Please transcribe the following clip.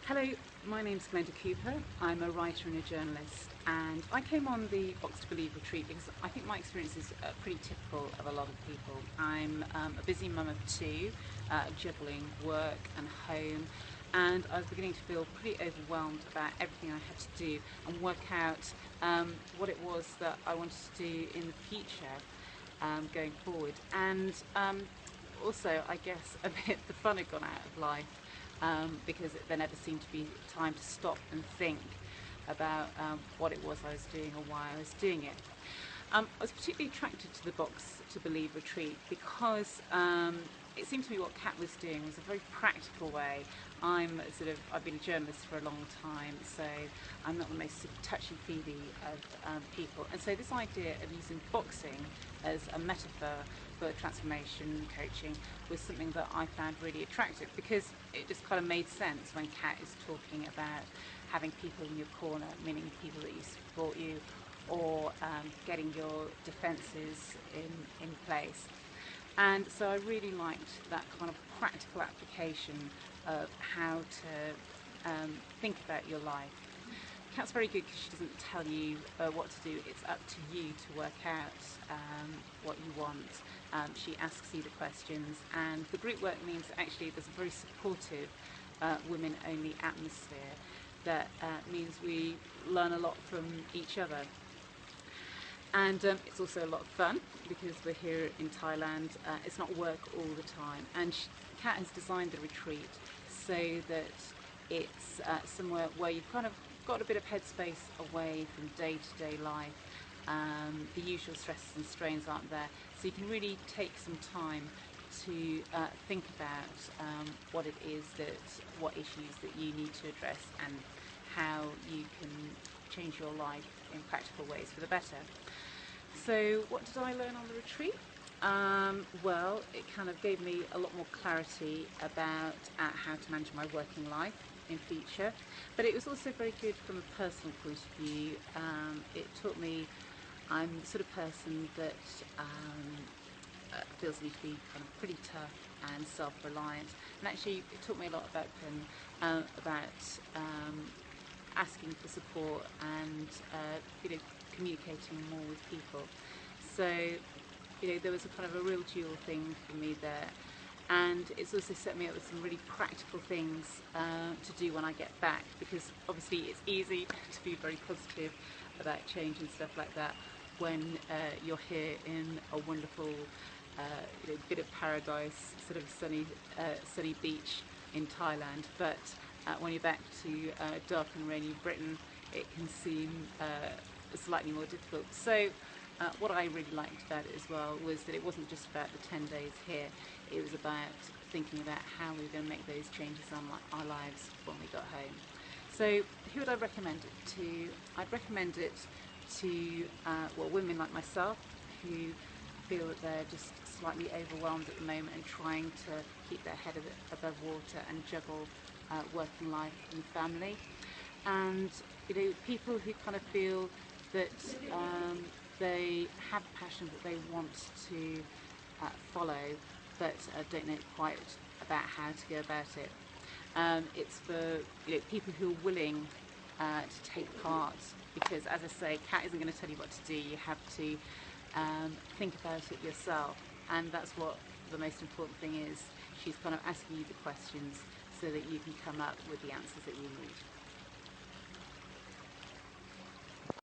Hello, my name's Glenda Cooper. I'm a writer and a journalist, and I came on the Box to Believe retreat because I think my experience is pretty typical of a lot of people. I'm a busy mum of two, juggling work and home, and I was beginning to feel pretty overwhelmed about everything I had to do and work out what it was that I wanted to do in the future going forward. And also, I guess, a bit the fun had gone out of life. Because there never seemed to be time to stop and think about what it was I was doing or why I was doing it. I was particularly attracted to the Box to Believe retreat because it seemed to me what Kat was doing was a very practical way. I've been a journalist for a long time, so I'm not the most touchy-feely of people. And so this idea of using boxing as a metaphor for transformation coaching was something that I found really attractive, because it just kind of made sense when Kat is talking about having people in your corner, meaning people that you support you, or getting your defences in place. And so I really liked that kind of practical application of how to think about your life. Kat's very good because she doesn't tell you what to do. It's up to you to work out what you want. She asks you the questions, and the group work means that actually there's a very supportive women-only atmosphere that means we learn a lot from each other. And it's also a lot of fun because we're here in Thailand. It's not work all the time, and Kat has designed the retreat so that it's somewhere where you've kind of got a bit of headspace away from day-to-day life. The usual stresses and strains aren't there, so you can really take some time to think about what issues that you need to address and how you can change your life in practical ways for the better. So what did I learn on the retreat? Well, it kind of gave me a lot more clarity about how to manage my working life in future, but it was also very good from a personal point of view. It taught me I'm the sort of person that feels me to be kind of pretty tough and self-reliant, and actually it taught me a lot about asking for support and communicating more with people. So there was a kind of a real dual thing for me there, and it's also set me up with some really practical things to do when I get back, because obviously it's easy to be very positive about change and stuff like that when you're here in a wonderful bit of paradise, sort of sunny beach in Thailand, but when you're back to dark and rainy Britain, it can seem slightly more difficult. So what I really liked about it as well was that it wasn't just about the 10 days here, it was about thinking about how we were going to make those changes on our lives when we got home. So who would I recommend it to? I'd recommend it to women like myself who feel that they're just slightly overwhelmed at the moment and trying to keep their head above water and juggle working life and family, and people who kind of feel that they have a passion that they want to follow, but don't know quite about how to go about it. It's for people who are willing to take part, because as I say, Kat isn't going to tell you what to do. You have to think about it yourself, and that's what the most important thing is. She's kind of asking you the questions so that you can come up with the answers that you need.